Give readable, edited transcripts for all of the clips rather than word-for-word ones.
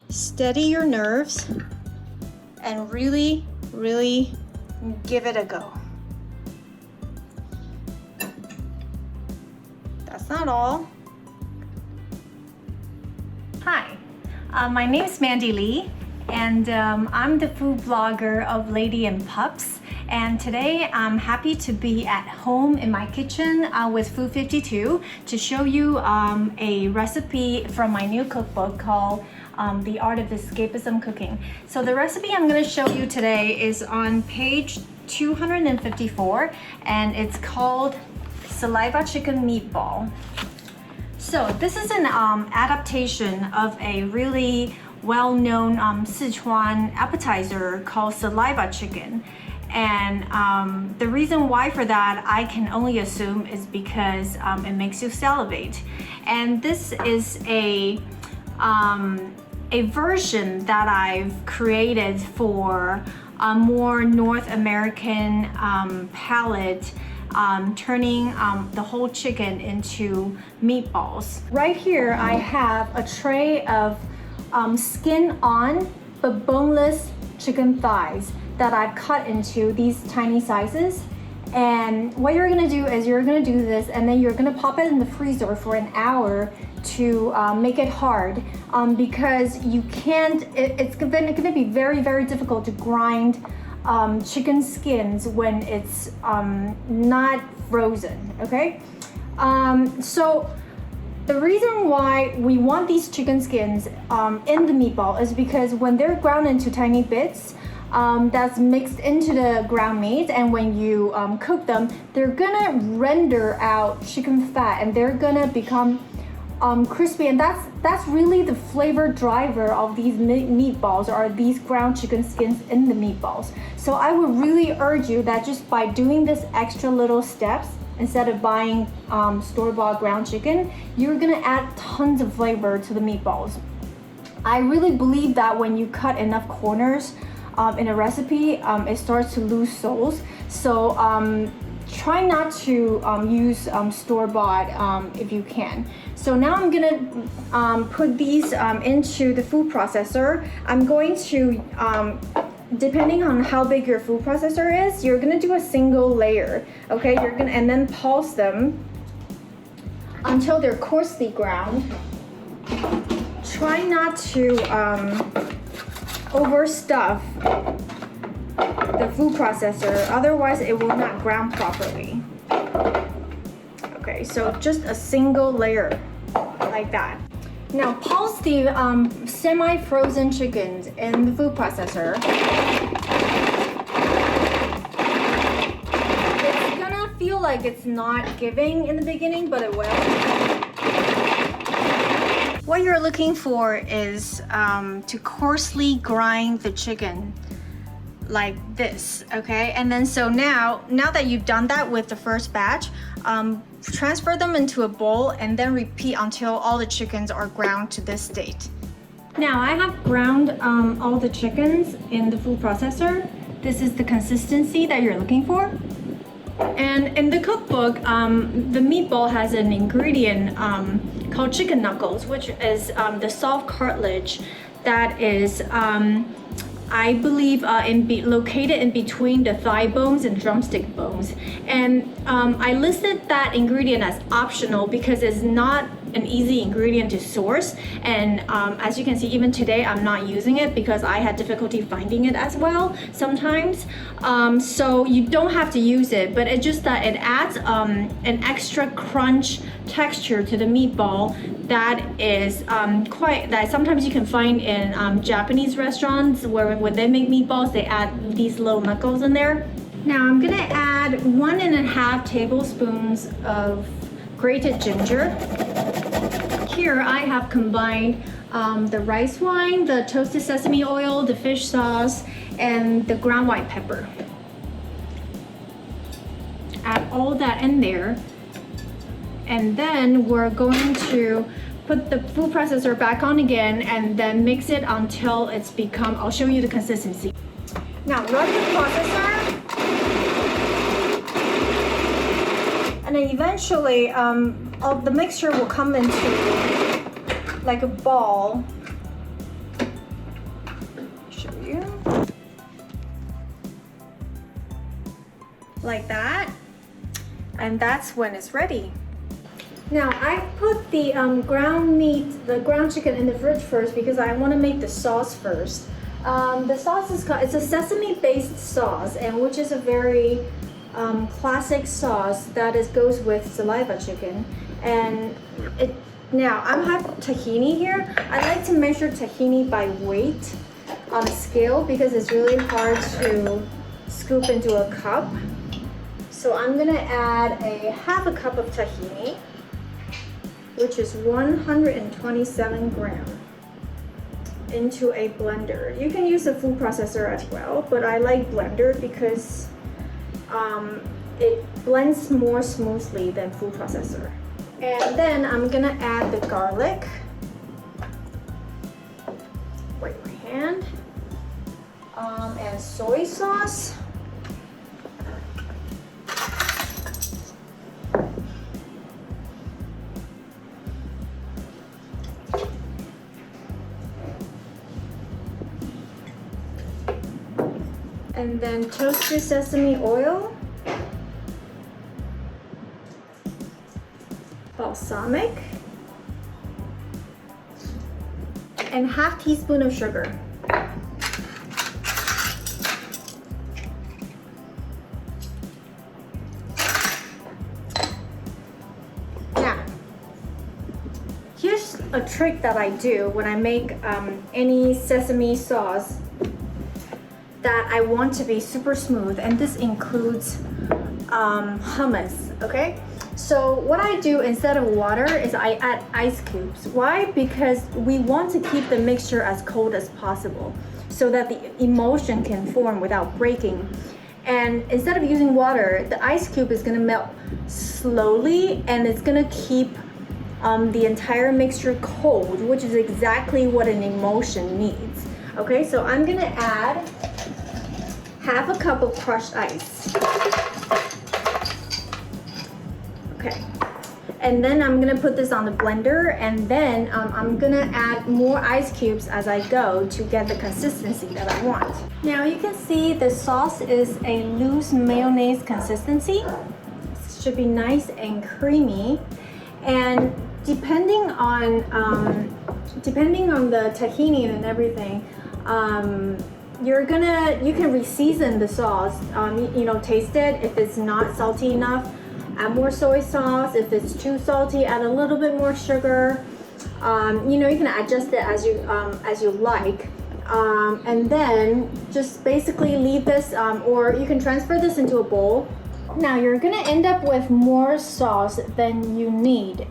steady your nerves and really give it a go. That's not all. Hi, my name is Mandy Lee, and I'm the food blogger of Lady Pups. And today I'm happy to be at home in my kitchen with Food 52 to show you a recipe from my new cookbook called The Art of Escapism Cooking. So the recipe I'm going to show you today is on page 254, and it's called Saliva Chicken Meatball. So this is an adaptation of a really well-known Sichuan appetizer called Saliva Chicken. And the reason why for that, I can only assume, is because it makes you salivate. And this is a version that I've created for a more North American palate, turning the whole chicken into meatballs. Right here I have a tray of skin on but boneless chicken thighs that I've cut into these tiny sizes. And what you're gonna do is you're gonna do this, and then you're gonna pop it in the freezer for an hour to make it hard, because you can't, it's gonna be very difficult to grind chicken skins when it's not frozen, okay? So the reason why we want these chicken skins in the meatball is because when they're ground into tiny bits, that's mixed into the ground meat, and when you cook them, they're gonna render out chicken fat, and they're gonna become crispy, and that's really the flavor driver of these meatballs, or these ground chicken skins in the meatballs. So I would really urge you that just by doing this extra little steps, instead of buying store-bought ground chicken, you're gonna add tons of flavor to the meatballs. I really believe that when you cut enough corners in a recipe, it starts to lose souls. So try not to use store-bought if you can. So now I'm gonna put these into the food processor. I'm going to, depending on how big your food processor is, you're gonna do a single layer, okay? And then pulse them until they're coarsely ground. Try not to overstuff the food processor, otherwise it will not ground properly. Okay, so just a single layer like that. Now pulse the semi-frozen chickens in the food processor. It's gonna feel like it's not giving in the beginning, but it will. What you're looking for is to coarsely grind the chicken like this, okay? And then so now that you've done that with the first batch, transfer them into a bowl and then repeat until all the chickens are ground to this state. Now I have ground all the chickens in the food processor. This is the consistency that you're looking for. And in the cookbook, the meatball has an ingredient called chicken knuckles, which is the soft cartilage that is, I believe, located in between the thigh bones and drumstick bones. And I listed that ingredient as optional because it's not an easy ingredient to source. And as you can see, even today, I'm not using it because I had difficulty finding it as well sometimes. So you don't have to use it, but it's just that it adds an extra crunch texture to the meatball that is that sometimes you can find in Japanese restaurants where when they make meatballs, they add these little knuckles in there. Now I'm gonna add 1.5 tablespoons of grated ginger. Here I have combined the rice wine, the toasted sesame oil, the fish sauce, and the ground white pepper. Add all that in there. And then we're going to put the food processor back on again and then mix it until it's become, I'll show you the consistency. Now run the processor. And then eventually the mixture will come into like a ball show you. Like that. And that's when it's ready. Now I put the ground meat, the ground chicken in the fridge first because I want to make the sauce first. The sauce is called, it's a sesame-based sauce, and which is a very classic sauce that goes with Saliva chicken. And now I have tahini here. I like to measure tahini by weight on a scale because it's really hard to scoop into a cup. So I'm gonna add half a cup of tahini, which is 127 grams, into a blender. You can use a food processor as well, but I like blender because it blends more smoothly than food processor. And then I'm gonna add the garlic. Wipe my hand. And soy sauce. And then toasted sesame oil, balsamic, and half teaspoon of sugar. Now, here's a trick that I do when I make any sesame sauce that I want to be super smooth, and this includes hummus, okay? So what I do instead of water is I add ice cubes. Why? Because we want to keep the mixture as cold as possible so that the emulsion can form without breaking. And instead of using water, the ice cube is gonna melt slowly and it's gonna keep the entire mixture cold, which is exactly what an emulsion needs. Okay, so I'm gonna add half a cup of crushed ice. Okay, and then I'm gonna put this on the blender, and then I'm gonna add more ice cubes as I go to get the consistency that I want. Now you can see the sauce is a loose mayonnaise consistency. It should be nice and creamy, and depending on the tahini and everything, you can re-season the sauce. Taste it. If it's not salty enough, add more soy sauce. If it's too salty, add a little bit more sugar. You can adjust it as you like. And then just basically leave this, or you can transfer this into a bowl. Now you're gonna end up with more sauce than you need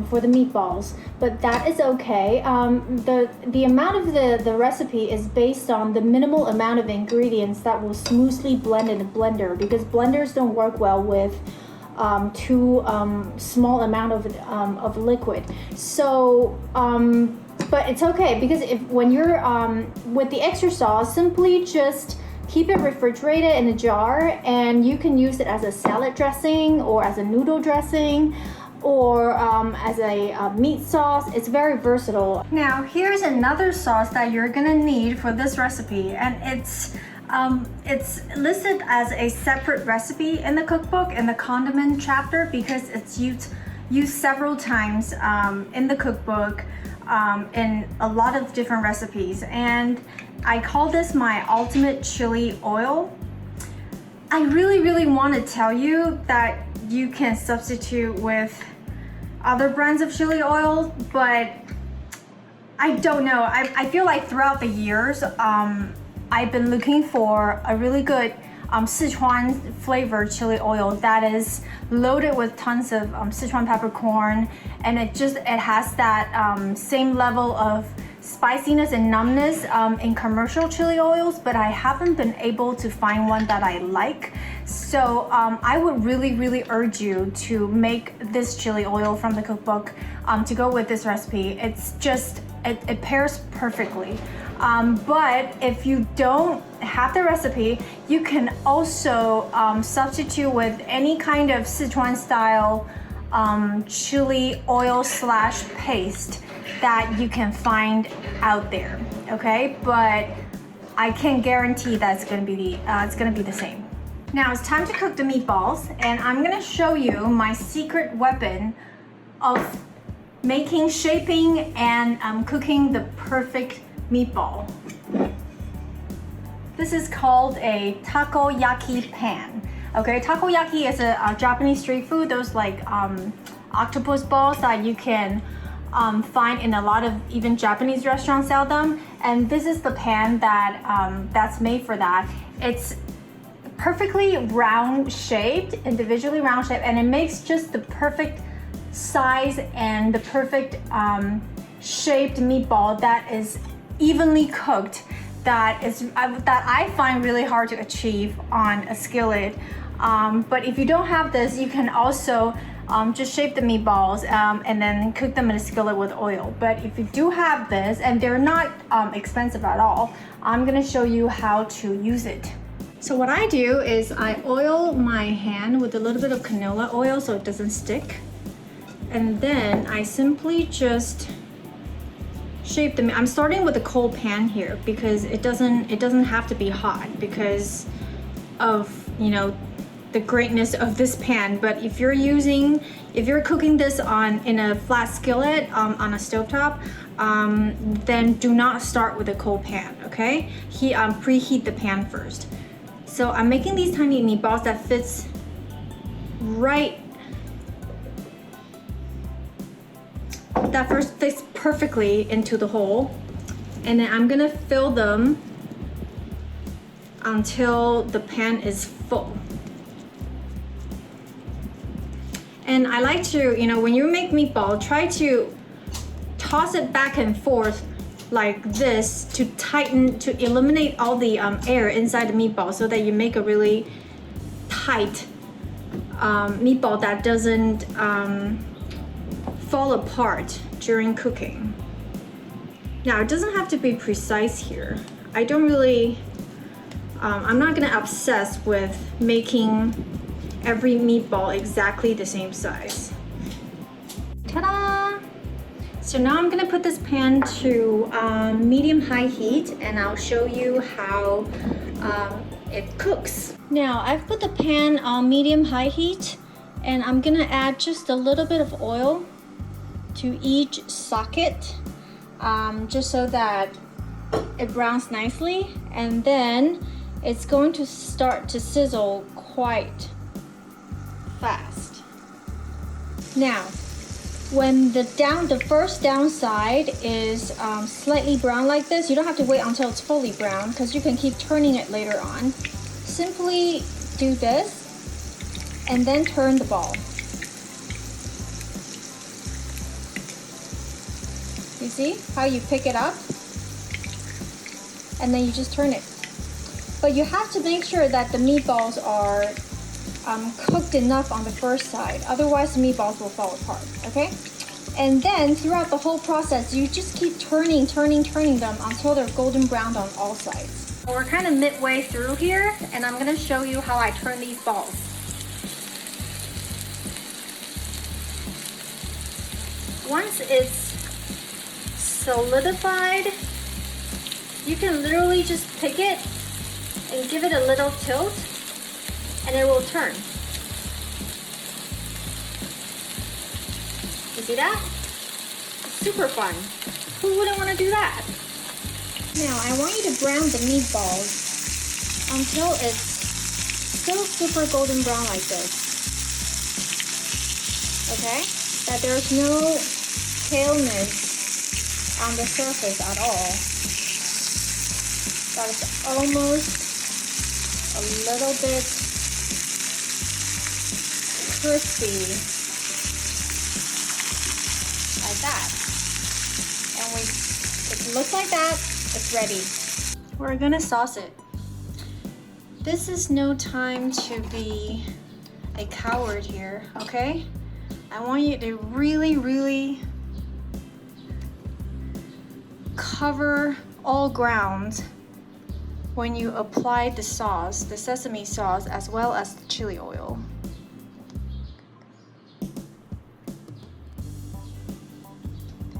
for the meatballs, but that is okay. The amount of the recipe is based on the minimal amount of ingredients that will smoothly blend in a blender, because blenders don't work well with too small amount of liquid. So but it's okay, because when you're with the extra sauce, simply just keep it refrigerated in a jar, and you can use it as a salad dressing or as a noodle dressing or as a meat sauce. It's very versatile. Now here's another sauce that you're gonna need for this recipe, and it's listed as a separate recipe in the cookbook in the condiment chapter because it's used several times in the cookbook in a lot of different recipes, and I call this my ultimate chili oil. I really want to tell you that you can substitute with other brands of chili oil, but I don't know. I feel like throughout the years, I've been looking for a really good Sichuan flavored chili oil that is loaded with tons of Sichuan peppercorn, and it has that same level of spiciness and numbness in commercial chili oils, but I haven't been able to find one that I like. So I would really urge you to make this chili oil from the cookbook to go with this recipe. It's just, it pairs perfectly. But if you don't have the recipe, you can also substitute with any kind of Sichuan style chili oil / paste that you can find out there, okay? But I can guarantee that it's gonna be the same. Now it's time to cook the meatballs, and I'm gonna show you my secret weapon of making, shaping, and cooking the perfect meatball. This is called a takoyaki pan. Okay, takoyaki is a Japanese street food. Those like octopus balls that you can find in a lot of even Japanese restaurants sell them. And this is the pan that that's made for that. It's perfectly round shaped, individually round shaped, and it makes just the perfect size and the perfect shaped meatball that is evenly cooked. That I find really hard to achieve on a skillet. But if you don't have this, you can also just shape the meatballs and then cook them in a skillet with oil. But if you do have this, and they're not expensive at all, I'm gonna show you how to use it. So what I do is I oil my hand with a little bit of canola oil so it doesn't stick. And then I simply just shape them. I'm starting with a cold pan here because it doesn't have to be hot because of, you know, the greatness of this pan. But if you're cooking this in a flat skillet on a stovetop, then do not start with a cold pan, okay? Preheat the pan first. So I'm making these tiny meatballs that fits perfectly into the hole, and then I'm gonna fill them until the pan is full. And I like to, you know, when you make meatball, try to toss it back and forth like this to eliminate all the air inside the meatball so that you make a really tight meatball that doesn't fall apart during cooking. Now it doesn't have to be precise here. I'm not gonna obsess with making every meatball exactly the same size. Ta-da! So now I'm gonna put this pan to medium-high heat, and I'll show you how it cooks. Now I've put the pan on medium-high heat, and I'm gonna add just a little bit of oil to each socket, just so that it browns nicely, and then it's going to start to sizzle quite fast. Now, when the first downside is slightly brown like this, you don't have to wait until it's fully brown because you can keep turning it later on. Simply do this and then turn the ball. You see how you pick it up and then you just turn it. But you have to make sure that the meatballs are cooked enough on the first side, otherwise the meatballs will fall apart, okay? And then throughout the whole process, you just keep turning them until they're golden brown on all sides. We're kind of midway through here, and I'm gonna show you how I turn these balls. Once it's solidified, you can literally just pick it and give it a little tilt, and it will turn. You see that? It's super fun. Who wouldn't want to do that? Now I want you to brown the meatballs until it's still super golden brown like this. Okay? That there's no paleness on the surface at all. That it's almost a little bit crispy, like that. And if it looks like that, it's ready. We're gonna sauce it. This is no time to be a coward here, okay? I want you to really cover all ground when you apply the sauce, the sesame sauce, as well as the chili oil.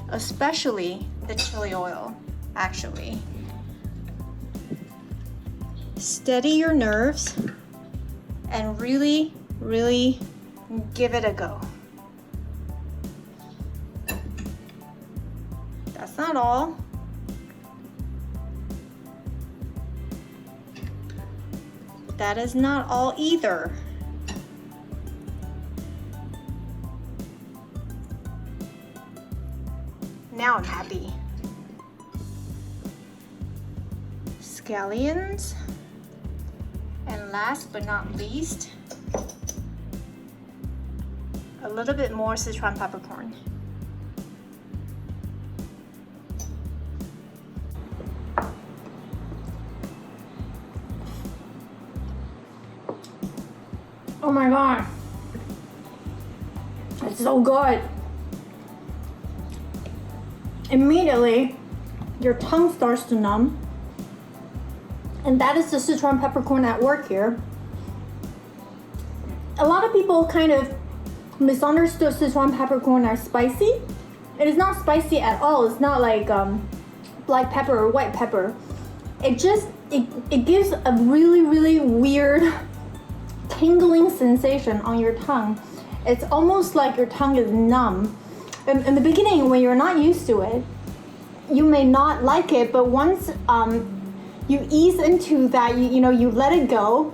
Especially the chili oil, actually. steady your nerves and really, really give it a go. That's not all. That is not all either. Now I'm happy. Scallions. And last but not least, a little bit more Sichuan peppercorn. Oh my god, it's so good. Immediately, your tongue starts to numb. And that is the Sichuan peppercorn at work here. A lot of people kind of misunderstood Sichuan peppercorn as spicy. It is not spicy at all. It's not like black pepper or white pepper. It just, it gives a really, really weird tingling sensation on your tongue. It's almost like your tongue is numb. In the beginning, when you're not used to it, you may not like it, but once you ease into that, you know, you let it go,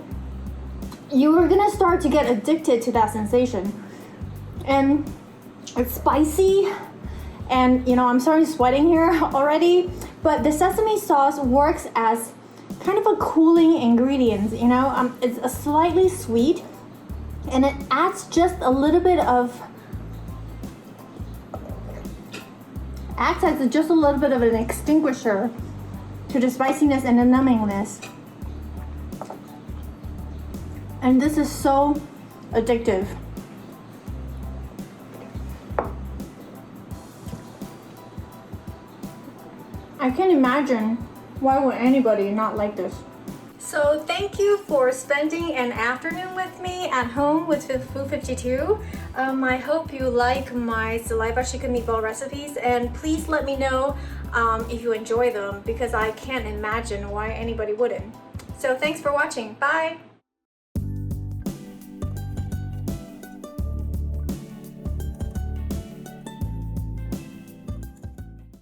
you are gonna start to get addicted to that sensation. And it's spicy, and you know, I'm starting sweating here already, but the sesame sauce works as kind of a cooling ingredient, you know. It's a slightly sweet, and it adds just a little bit of, acts as just a little bit of an extinguisher to the spiciness and the numbingness. And this is so addictive. I can't imagine why would anybody not like this. So thank you for spending an afternoon with me at home with Food 52. I hope you like my Saliva chicken meatball recipes, and please let me know if you enjoy them, because I can't imagine why anybody wouldn't. So thanks for watching. Bye!